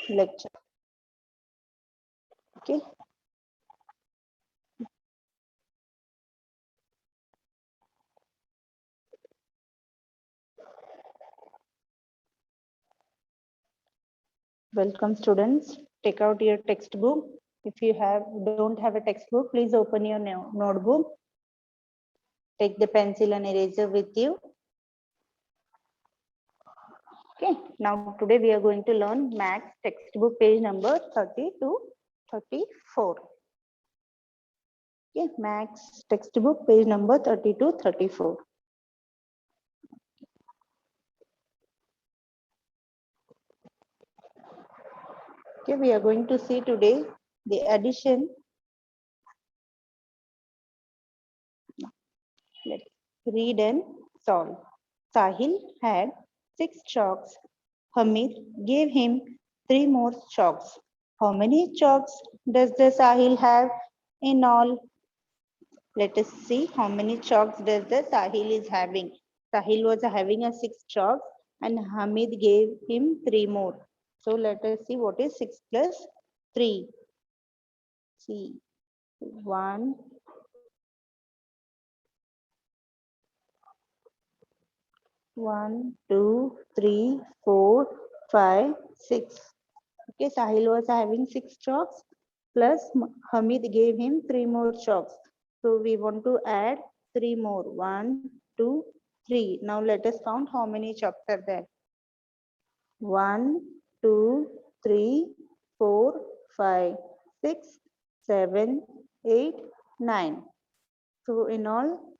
lecture. Okay. Welcome students. Take out your textbook. If you don't have a textbook, please open your notebook. Take the pencil and eraser with you. Okay, now today we are going to learn Maths textbook page number 30 to 34. Okay, Maths textbook page number 30 to 34. Okay, we are going to see today the addition. Let's read and solve. Sahil had 6 chalks. Hamid gave him 3 more chalks. How many chalks does the Sahil have in all? Let us see how many chalks does the Sahil is having. Sahil was having a 6 chalks and Hamid gave him 3 more. So let us see what is 6 plus 3. See, 1, 1, 2, 3, 4, 5, 6. Okay, Sahil was having 6 chalks plus Hamid gave him 3 more chalks. So we want to add 3 more. 1, 2, 3. Now let us count how many chalks are there. 1, 2, 3, 4, 5, 6, 7, 8, 9. So in all,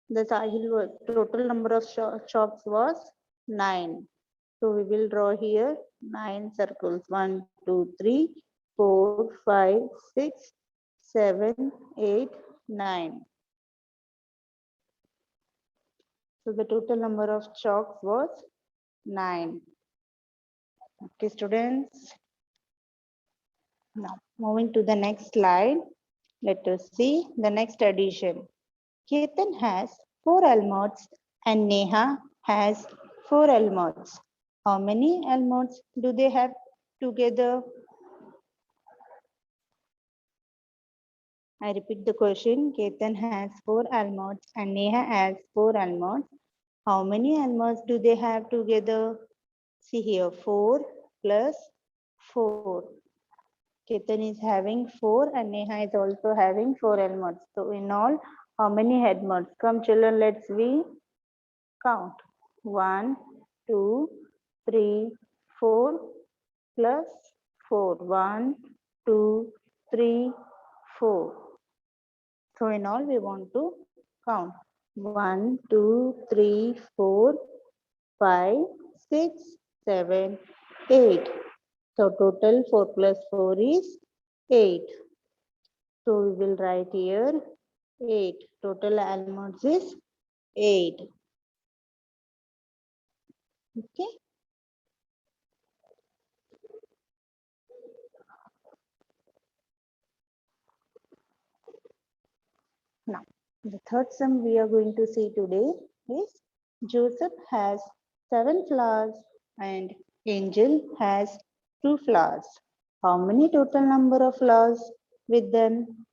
the Sahil total number of chalks was 9. So we will draw here 9 circles. 1, 2, 3, 4, 5, 6, 7, 8, 9. So the total number of chalks was 9. Okay, students. Now moving to the next slide. Let us see the next addition. Ketan has 4 almonds and Neha has 4 almonds. How many almonds do they have together? I repeat the question. Ketan has 4 almonds and Neha has 4 almonds. How many almonds do they have together? See here, 4 plus 4. Ketan is having 4 and Neha is also having 4 almonds. So in all, how many almonds? Come children, let's we count. 1, 2, 3, 4 plus 4. 1, 2, 3, 4. So in all we want to count. 1, 2, 3, 4, 5, 6, 7, 8. So total 4 plus 4 is 8. So we will write here 8. Total almonds is 8. Okay. Now, the third sum we are going to see today is Joseph has 7 flowers and Angel has 2 flowers. How many total number of flowers with them?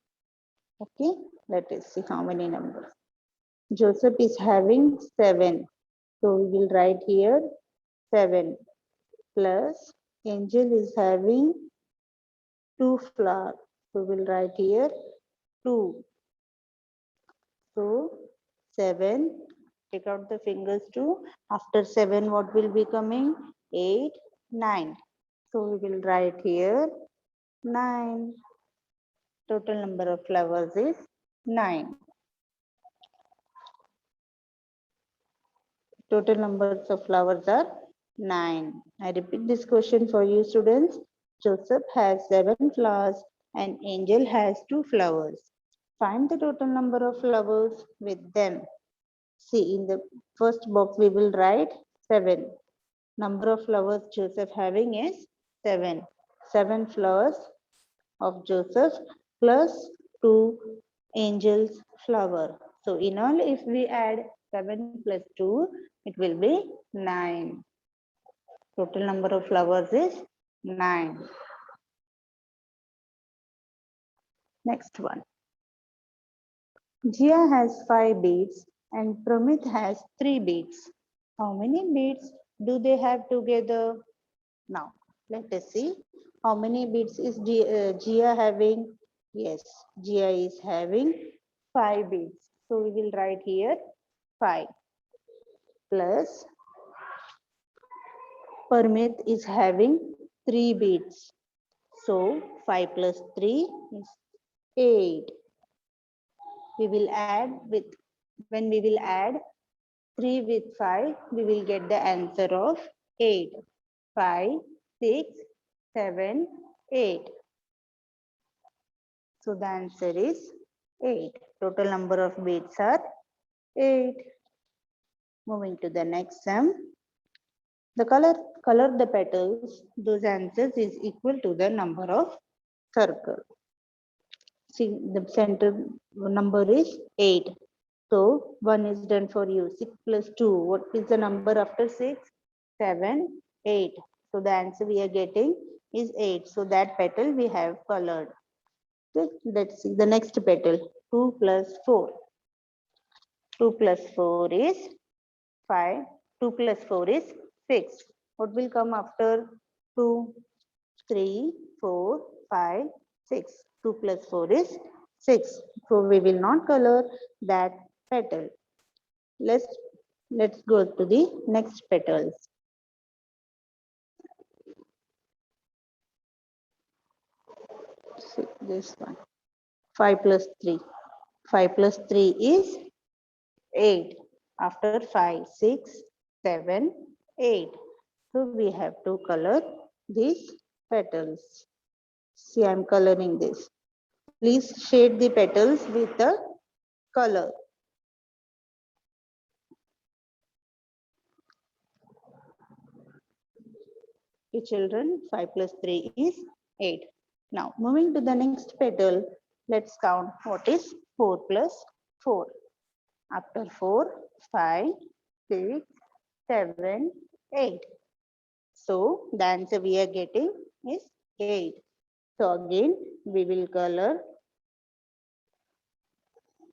Okay, let us see how many numbers. Joseph is having 7. So we will write here 7 plus Angel is having 2 flowers. So we will write here 2. So 7, take out the fingers too. After 7, what will be coming? 8, 9. So we will write here 9. Total number of flowers is 9. Total numbers of flowers are 9. I repeat this question for you students. Joseph has 7 flowers and Angel has 2 flowers. Find the total number of flowers with them. See, in the first box we will write 7. Number of flowers Joseph having is 7. 7 flowers of Joseph plus 2 Angel's flower. So in all, if we add 7 plus 2, it will be 9. Total number of flowers is 9. Next one. Jia has 5 beads and Pramit has 3 beads. How many beads do they have together? Now, let us see how many beads is Jia having. Yes, Jia is having 5 beads. So we will write here 5 plus Parmit is having 3 beads. So 5 plus 3 is 8. We will add with, when we will add 3 with 5, we will get the answer of 8. 5, 6, 7, 8. So the answer is 8. Total number of beads are 8. Moving to the next sum. The color the petals, those answers is equal to the number of circle. See, the center number is 8. So 1 is done for you. 6 plus 2. What is the number after 6? 7, 8. So the answer we are getting is 8. So that petal we have colored. Okay, let's see the next petal. 2 plus 4. 2 plus 4 is 5. 2 plus 4 is 6. What will come after 2? 3, 4, 5, 6. 2 plus 4 is 6. So we will not color that petal. Let's go to the next petals. See this one. 5 plus 3. 5 plus 3 is 8. After 5, 6, 7, 8. So we have to color these petals. See, I'm coloring this. Please shade the petals with the color. Okay, children, 5 plus 3 is 8. Now, moving to the next petal, let's count what is 4 plus 4. After 4, 5, 6, 7, 8. So, the answer we are getting is 8. So, again, we will color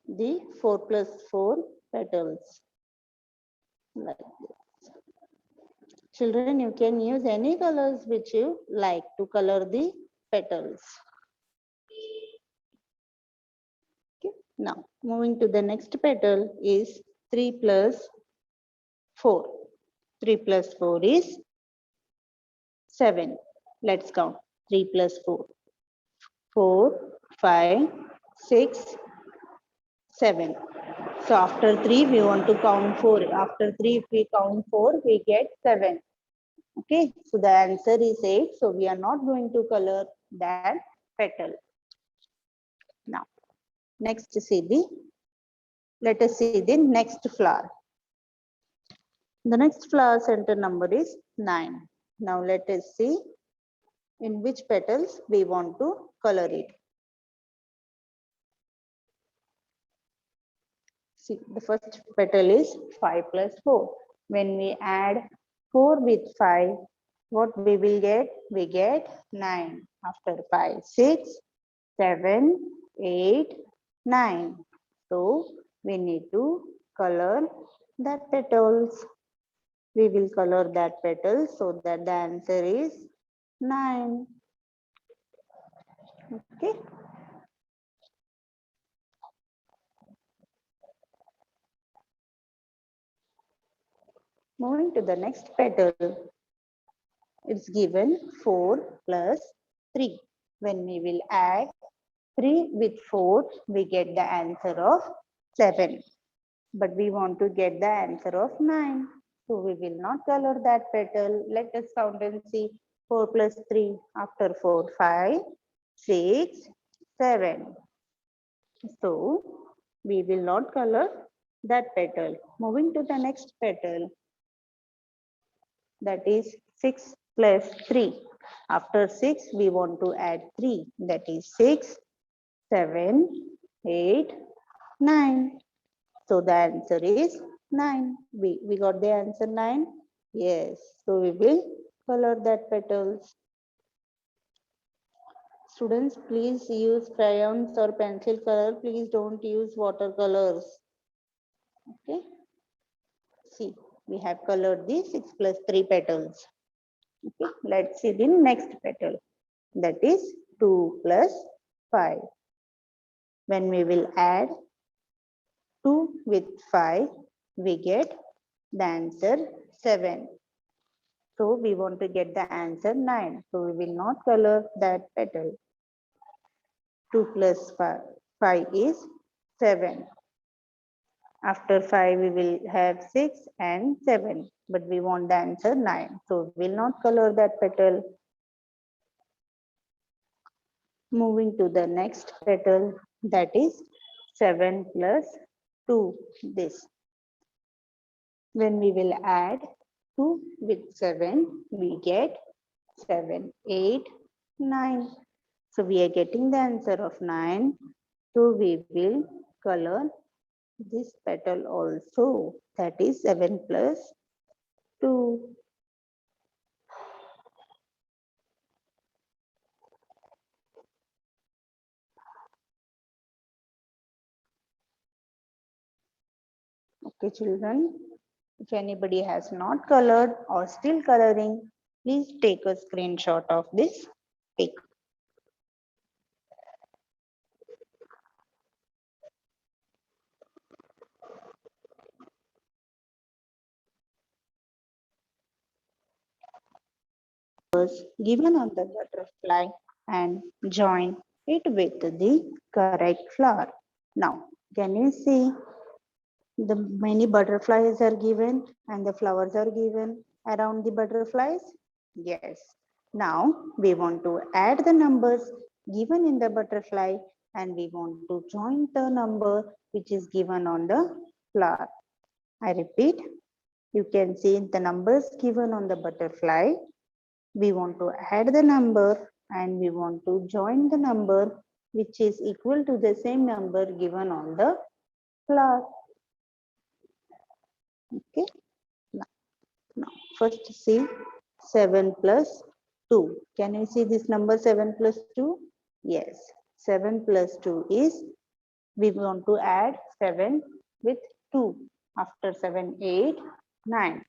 the 4 plus 4 petals like this. Children, you can use any colors which you like to color the petals. Okay. Now, moving to the next petal is 3 plus 4. 3 plus 4 is 7. Let's count. 3 plus 4. 4, 5, 6, 7. So after 3, we want to count 4. After 3, if we count 4, we get 7. Okay, so the answer is 8. So we are not going to color that petal. Now, next let us see the next flower. The next flower center number is 9. Now let us see in which petals we want to color it. See, the first petal is 5 plus 4. When we add 4 with 5, what we will get? We get 9. After 5, 6, 7, 8, 9. So we need to color that petals. We will color that petal so that the answer is 9. Okay. Moving to the next petal, it's given 4 plus 3. When we will add 3 with 4, we get the answer of 7. But we want to get the answer of 9. So we will not color that petal. Let us count and see. 4 plus 3. After 4, 5, 6, 7. So we will not color that petal. Moving to the next petal, that is 6 plus 3. After 6, we want to add 3. That is 6, 7, 8, 9. So the answer is 9. We got the answer 9. Yes. So we will color that petals. Students, please use crayons or pencil color. Please don't use watercolors. Okay. See, we have colored the 6 plus 3 petals. Okay. Let's see the next petal. That is 2 plus 5. When we will add 2 with 5, we get the answer 7. So we want to get the answer 9. So we will not color that petal. 2 plus 5 is 7. After 5, we will have 6 and 7. But we want the answer 9. So we will not color that petal. Moving to the next petal, that is 7 plus 2. This. When we will add 2 with 7, we get 7, 8, 9. So we are getting the answer of 9. So we will color this petal also. That is 7 plus 2. Okay, children. If anybody has not colored or still coloring, please take a screenshot of this pic. Was given on the butterfly and join it with the correct flower. Now, can you see the many butterflies are given and the flowers are given around the butterflies? Yes. Now we want to add the numbers given in the butterfly and we want to join the number which is given on the flower. I repeat, you can see the numbers given on the butterfly. We want to add the number and we want to join the number which is equal to the same number given on the flower. Okay. Now first see 7 plus 2. Can you see this number 7 plus 2? Yes. 7 plus 2 is, we want to add 7 with 2. After 7, 8, 9.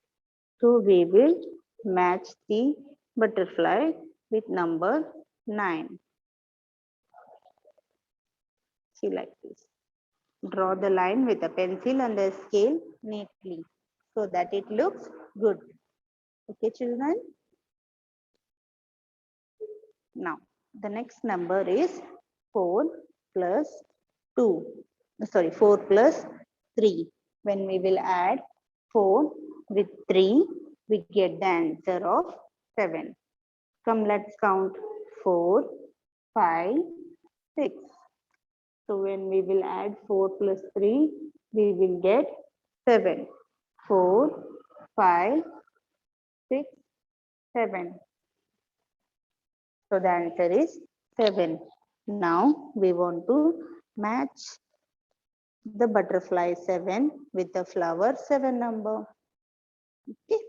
So we will match the butterfly with number 9. See like this. Draw the line with a pencil and a scale neatly so that it looks good. Okay, children? Now, the next number is 4 plus 2. Sorry, 4 plus 3. When we will add 4 with 3, we get the answer of 7. Come, let's count 4, 5, 6. So when we will add 4 plus 3, we will get 7. 4, 5, 6, 7. So the answer is 7. Now we want to match the butterfly 7 with the flower 7 number. Okay.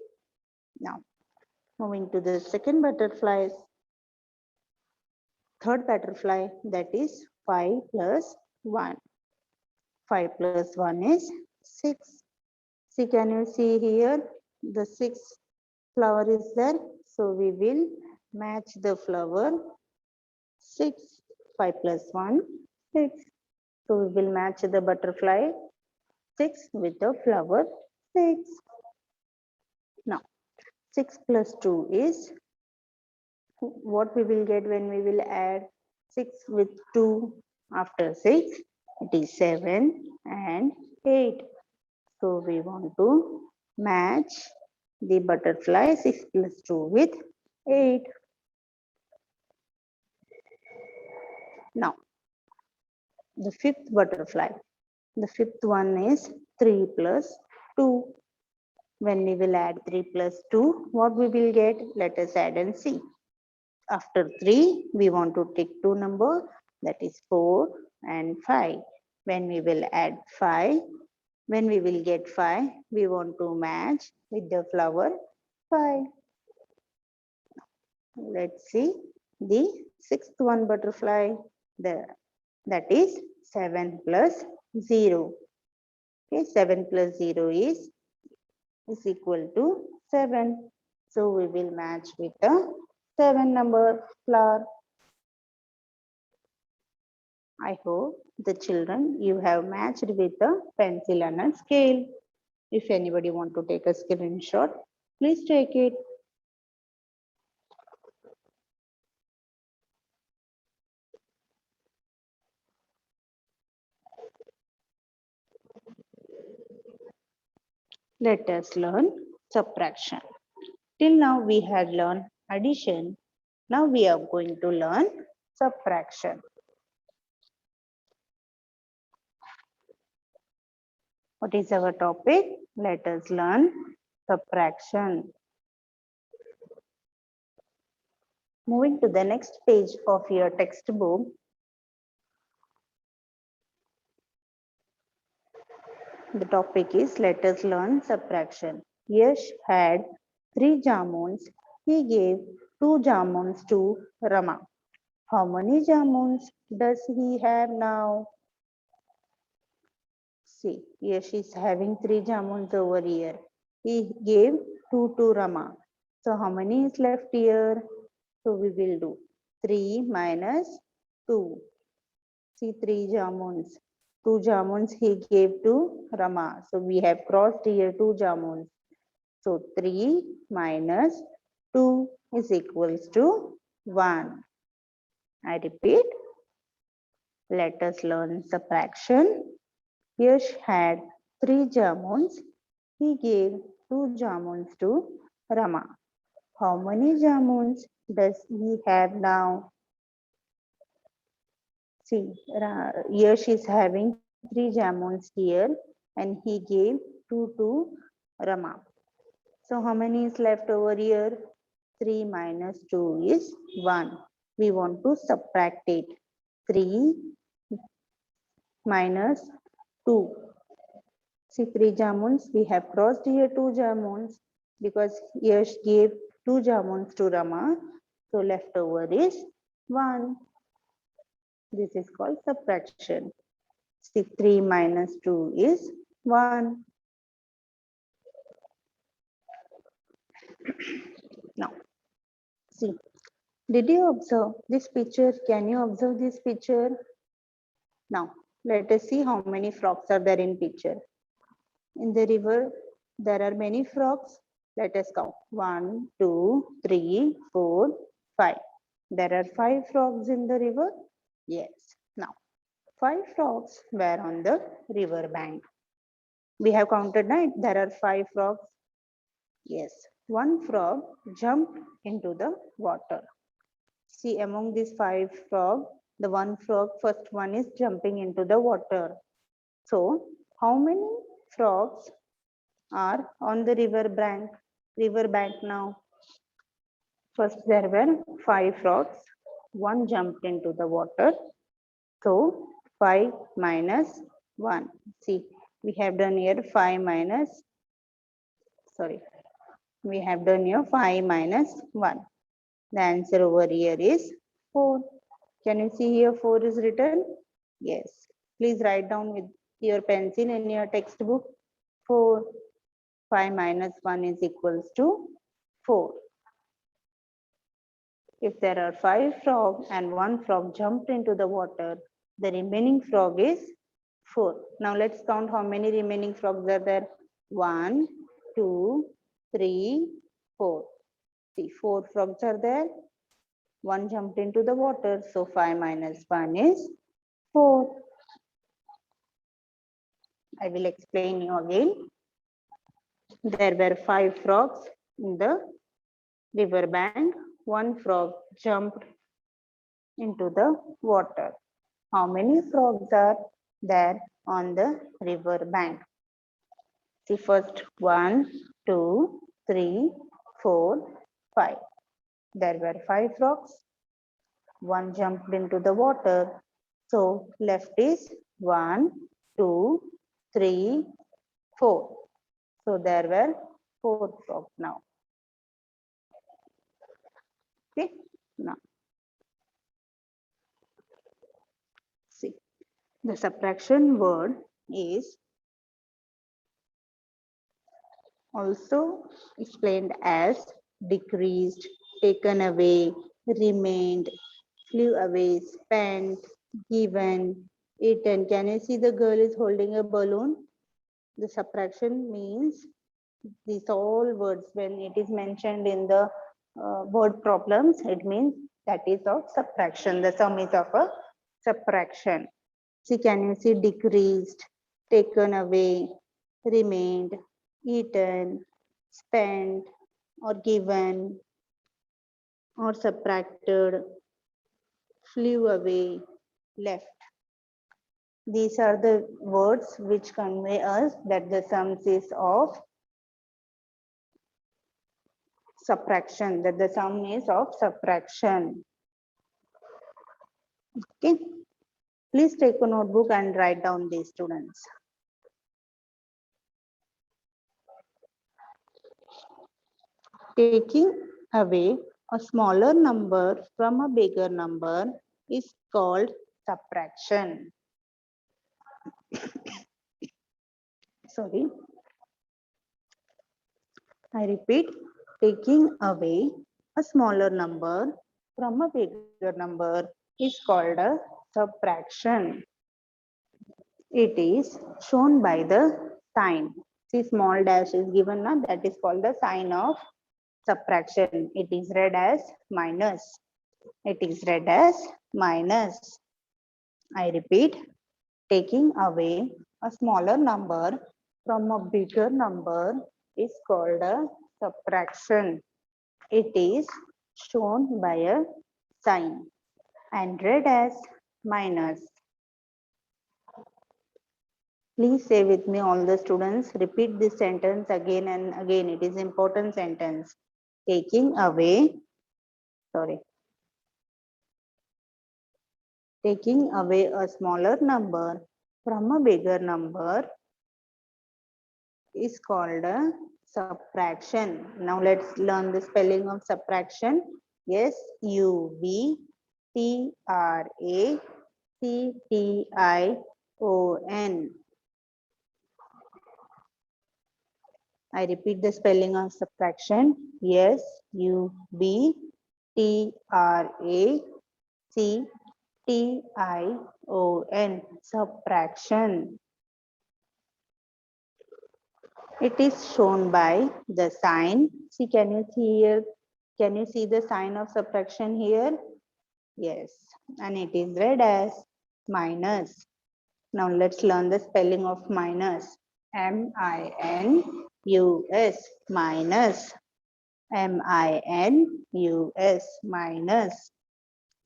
Now moving to the second butterfly, third butterfly, that is 5 plus 1. 5 plus 1 is 6. See, can you see here the 6 flower is there? So we will match the flower 6. 5 plus 1, 6. So we will match the butterfly 6 with the flower 6. Now 6 plus 2 is, what we will get when we will add 6 with 2? After 6, it is 7 and 8. So we want to match the butterfly 6 plus 2 with 8. Now, the fifth butterfly. The fifth one is 3 plus 2. When we will add 3 plus 2, what we will get? Let us add and see. After 3, we want to take two numbers, that is 4 and 5. When we will add 5, when we will get 5, we want to match with the flower 5. Let's see the sixth one butterfly, that is 7 plus 0. Okay, 7 plus 0 is equal to 7. So we will match with the 7 number flower. I hope the children you have matched with a pencil and a scale. If anybody want to take a screenshot, please take it. Let us learn subtraction. Till now we had learned addition. Now we are going to learn subtraction. What is our topic? Let us learn subtraction. Moving to the next page of your textbook. The topic is let us learn subtraction. Yash had 3 jamuns. He gave 2 jamuns to Rama. How many jamuns does he have now? See, Yash is having 3 jamuns over here. He gave 2 to Rama. So how many is left here? So we will do 3 minus 2. See, 3 jamuns. 2 jamuns he gave to Rama. So we have crossed here 2 jamuns. So 3 minus 2 is equals to 1. I repeat, let us learn subtraction. Yash had 3 jamuns. He gave 2 jamuns to Rama. How many jamuns does he have now? See, Yash is having 3 jamuns here and he gave 2 to Rama. So how many is left over here? 3 minus 2 is 1. We want to subtract it. 3 minus 2. See, 3 jamuns. We have crossed here 2 jamuns because Yash gave 2 jamuns to Rama. So left over is 1. This is called subtraction. See, 3 minus 2 is 1. Now, see, did you observe this picture? Can you observe this picture? Now, let us see how many frogs are there in picture. In the river, there are many frogs. Let us count. 1, 2, 3, 4, 5. There are 5 frogs in the river. Yes. Now, 5 frogs were on the river bank. We have counted, right? There are 5 frogs. Yes. One frog jumped into the water. See, among these 5 frogs, the one frog, first one is jumping into the water. So, how many frogs are on the river bank now? First, there were 5 frogs. One jumped into the water. So, 5 minus 1. See, we have done here 5 minus, we have done here 5 minus 1. The answer over here is 4. Can you see here 4 is written? Yes. Please write down with your pencil in your textbook. 4. 5 minus 1 is equals to 4. If there are 5 frogs and 1 frog jumped into the water, the remaining frog is 4. Now let's count how many remaining frogs are there. 1, 2, 3, 4. See, 4 frogs are there. 1 jumped into the water. So 5 minus 1 is 4. I will explain you again. There were 5 frogs in the river bank. 1 frog jumped into the water. How many frogs are there on the river bank? See, first 1, 2, 3, 4, 5. There were 5 frogs. 1 jumped into the water. So left is 1, 2, 3, 4. So there were 4 frogs now. Okay. Now The subtraction word is also explained as decreased, taken away, remained, flew away, spent, given, eaten. Can you see the girl is holding a balloon? The subtraction means these all words when it is mentioned in the word problems, it means that is of subtraction. The sum is of a subtraction. See, can you see decreased, taken away, remained, eaten, spent, or given, or subtracted, flew away, left. These are the words which convey us that the sums is of subtraction, that the sum is of subtraction. Okay. Please take a notebook and write down these, students. Taking away a smaller number from a bigger number is called subtraction. Sorry. I repeat, taking away a smaller number from a bigger number is called a subtraction. It is shown by the sign. See, small dash is given now, that is called the sign of subtraction. It is read as minus. It is read as minus. I repeat, taking away a smaller number from a bigger number is called a subtraction. It is shown by a sign and read as minus. Please say with me, all the students, repeat this sentence again and again. It is important sentence. Taking away, taking away a smaller number from a bigger number is called a subtraction. Now let's learn the spelling of subtraction. SUBTRACTION. I repeat the spelling of subtraction. SUBTRACTION. Subtraction. It is shown by the sign. See, can you see here? Can you see the sign of subtraction here? Yes, and it is read as minus. Now let's learn the spelling of minus. M-I-N-U-S, minus. M-I-N-U-S, minus.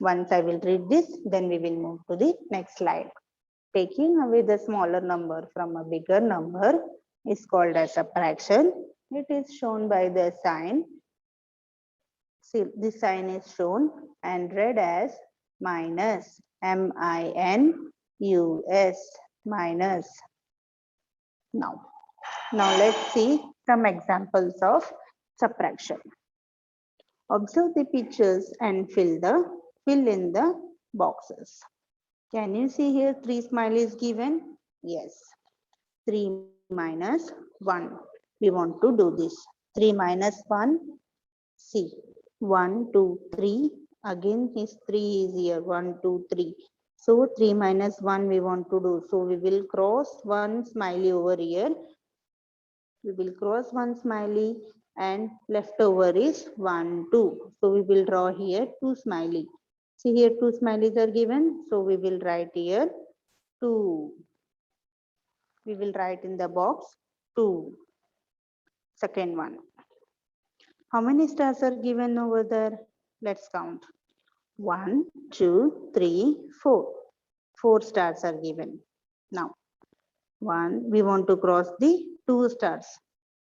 Once I will read this, then we will move to the next slide. Taking away the smaller number from a bigger number is called as subtraction. It is shown by the sign. See, this sign is shown and read as minus. M-I-N-U-S, minus. Now let's see some examples of subtraction. Observe the pictures and fill in the boxes. Can you see here 3 smileys given? Yes. 3 minus 1. We want to do this. 3 minus 1. See. 1, 2, 3. Again, his 3 is here. 1, 2, 3. So 3 minus 1 we want to do. So we will cross one smiley over here. We will cross one smiley and leftover is 1, 2. So we will draw here 2 smiley. See here 2 smileys are given. So we will write here 2. We will write in the box 2. Second one. How many stars are given over there? Let's count. 1, 2, 3, 4. 4 stars are given. Now, 1, we want to cross the 2 stars.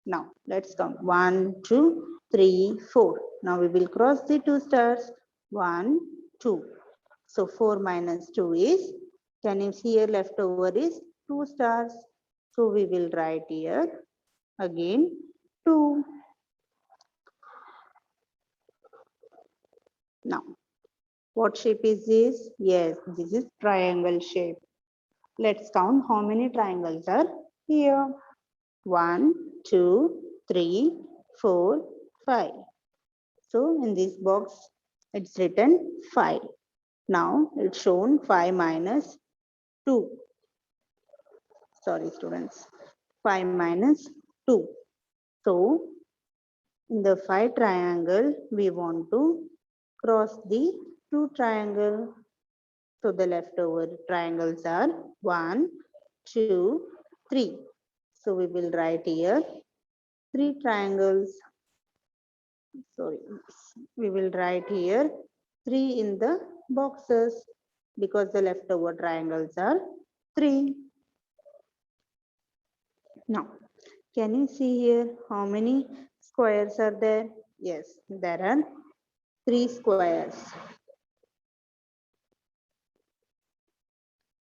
Now, let's count. 1, 2, 3, 4. Now, we will cross the 2 stars. 1, 2. So, 4 minus 2 is, can you see here leftover is 2 stars. So, we will write here again 2. Now, what shape is this? Yes, this is triangle shape. Let's count how many triangles are here. 1, 2, 3, 4, 5. So in this box, it's written 5. Now it's shown 5 minus 2. Sorry, students. 5 minus 2. So in the 5 triangle, we want to cross the 2 triangle. So the leftover triangles are 1, 2, 3. So we will write here 3 triangles. Sorry, we will write here 3 in the boxes because the leftover triangles are 3. Now, can you see here how many squares are there? Yes, there are 3 squares.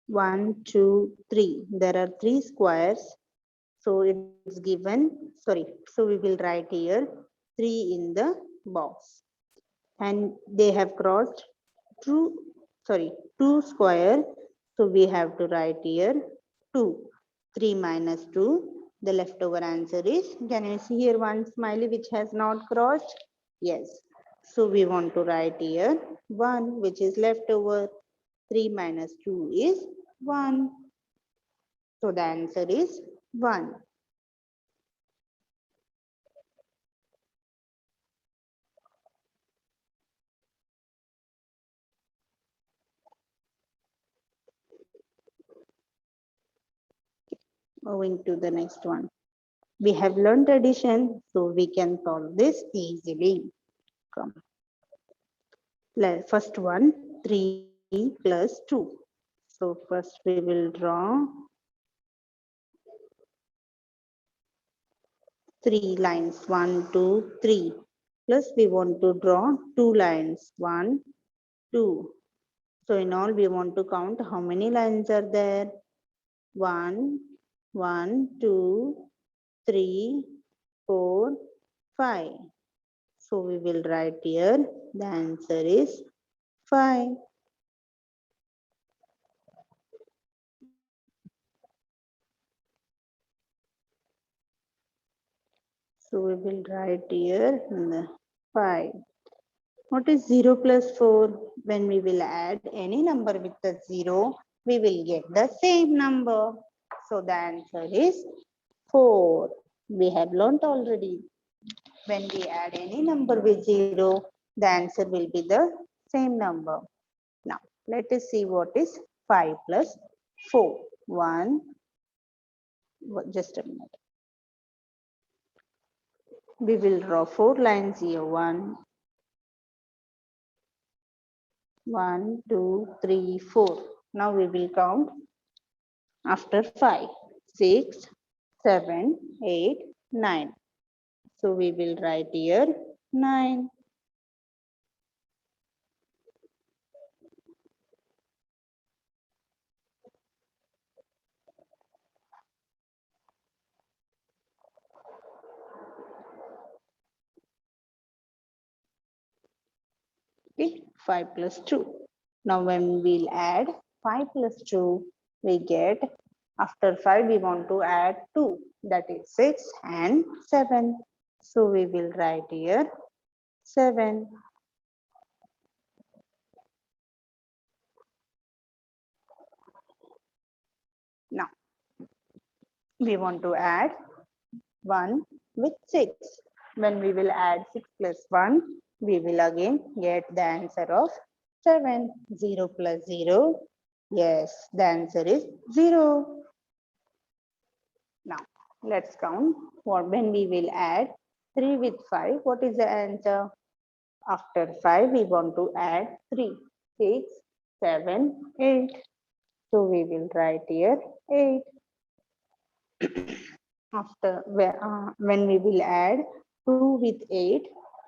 1, 2, 3. There are 3 squares. So it's given, sorry, so we will write here 3 in the box. And they have crossed two square. So we have to write here 2. 3 minus 2. The leftover answer is, can you see here one smiley which has not crossed? Yes. So we want to write here 1 which is leftover. 3 minus 2 is 1. So the answer is 1. Moving to the next one. We have learned addition, so we can solve this easily. Come. First one, 3 plus 2. So first we will draw 3 lines, 1, 2, 3. Plus we want to draw 2 lines, 1, 2. So in all we want to count how many lines are there? 1, 1, 2, 3, 4, 5. So we will write here, the answer is 5. So we will write here 5. What is 0 plus 4? When we will add any number with the 0, we will get the same number. So the answer is 4. We have learnt already. When we add any number with 0, the answer will be the same number. Now, let us see what is 5 plus 4. 1, just a minute. We will draw 4 lines here. 1, 1, 2, 3, 4. Now we will count after 5. 6, 7, 8, 9. So we will write here 9. Okay, 5 plus 2. Now when we'll add 5 plus 2, we get, after 5 we want to add 2, that is 6 and 7. So we will write here 7. Now we want to add 1 with 6. When we will add 6 plus 1, we will again get the answer of 7. 0 plus 0. Yes, the answer is 0. Now, let's count. When we will add 3 with 5, what is the answer? After 5, we want to add 3. 6, 7, 8. So we will write here 8. After when we will add 2 with 8,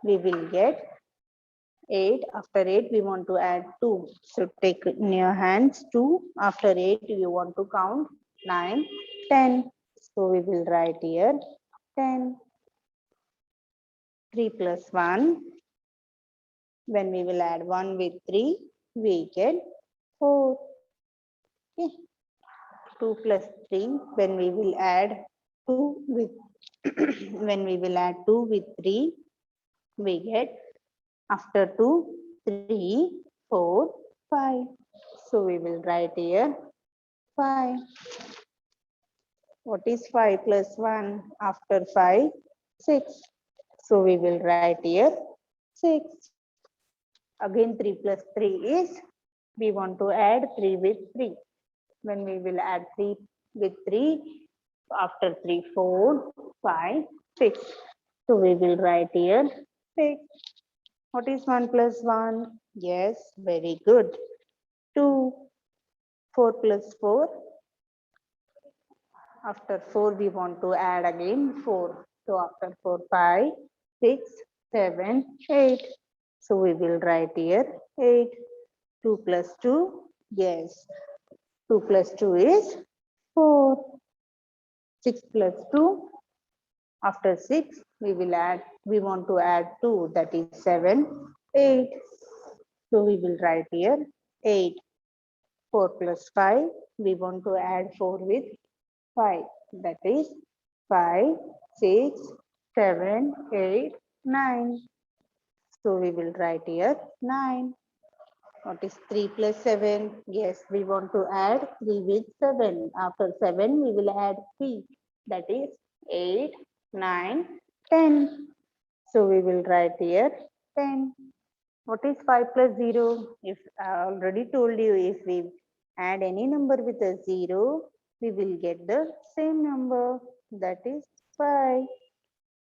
we will get 8. After 8, we want to add 2. So take in your hands 2. After 8, you want to count 9, 10. So we will write here 10. 3 plus 1. When we will add 1 with 3, we get 4. Okay. 2 plus 3, when we will add 2 with when we will add 2 with 3, we get after 2, 3, 4, 5. So we will write here 5. What is 5 plus 1? After 5, 6. So we will write here 6. Again 3 plus 3 is, we want to add 3 with 3. When we will add 3 with 3, after 3, 4, 5, 6. So we will write here 6. What is 1 plus 1? Yes, very good. 2. 4 plus 4. After 4, we want to add again 4. So after 4, 5, 6, 7, 8. So we will write here 8. 2 plus 2. Yes. 2 plus 2 is 4. 6 plus 2. After 6, we want to add 2, that is 7, 8. So we will write here 8. 4 plus 5, we want to add 4 with 5, that is 5, 6, 7, 8, 9. So we will write here 9. What is 3 plus 7? Yes, we want to add 3 with 7. After 7, we will add 3, that is 8, 9, 10. So we will write here 10. What is 5 plus 0? If I already told you, if we add any number with a 0, we will get the same number, that is 5.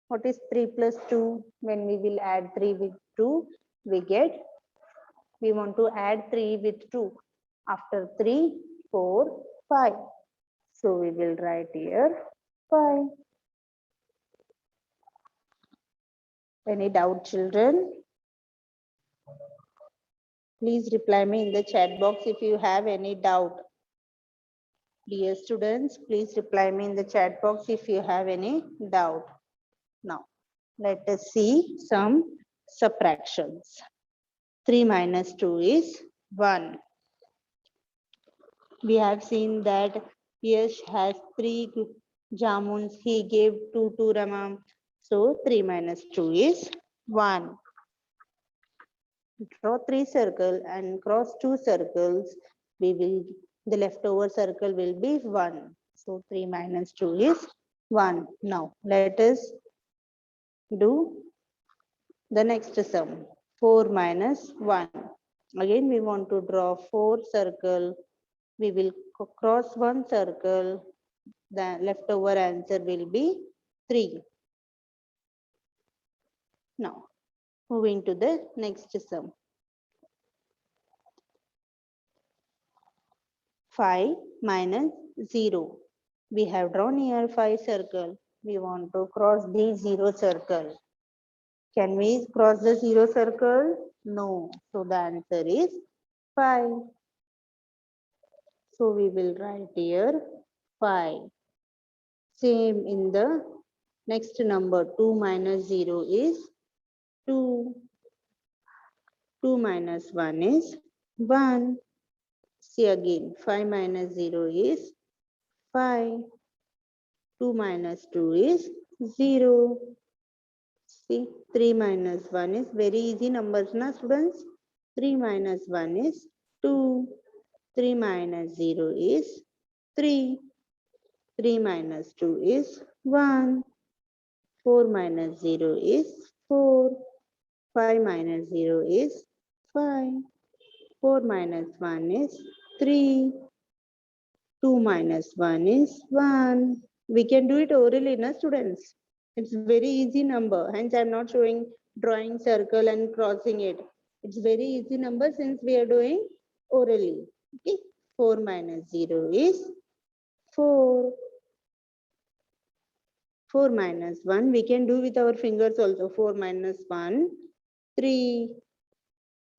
What is 3 plus 2? When we will add 3 with 2, we want to add 3 with 2. After 3, 4, 5. So we will write here 5. Any doubt, children? Please reply me in the chat box if you have any doubt. Dear students, please reply me in the chat box if you have any doubt. Now, let us see some subtractions. 3 minus 2 is 1. We have seen that Yash has 3 jamuns. He gave 2 to Rama. So 3 minus 2 is 1. Draw 3 circles and cross 2 circles. The leftover circle will be 1. So 3 minus 2 is 1. Now let us do the next sum. 4 minus 1. Again we want to draw 4 circle. We will cross 1 circle. The leftover answer will be 3. Now moving to the next sum. 5 minus 0. We have drawn here 5 circle. We want to cross the 0 circle. Can we cross the 0 circle? No. So the answer is 5. So we will write here 5. Same in the next number. 2 minus 0 is 2. 2 minus 1 is 1. See again, 5 minus 0 is 5. 2 minus 2 is 0. See, 3 minus 1 is very easy numbers, na students? 3 minus 1 is 2. 3 minus 0 is 3. 3 minus 2 is 1. 4 minus 0 is 4. 5 minus 0 is 5. 4 minus 1 is 3. 2 minus 1 is 1. We can do it orally, na students? It's very easy number. Hence, I'm not drawing circle and crossing it. It's very easy number since we are doing orally. Okay. 4 minus 0 is 4. 4 minus 1. We can do with our fingers also. 4 minus 1, 3.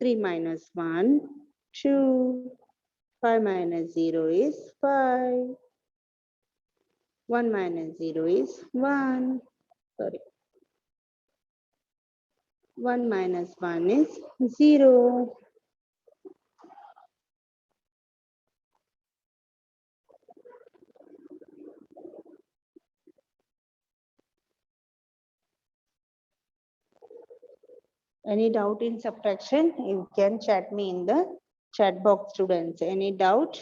3 minus 1, 2. 5 minus 0 is 5. 1 minus 0 is 1. Sorry. 1 minus 1 is 0. . Any doubt in subtraction? You can chat me in the chat box, students. Any doubt?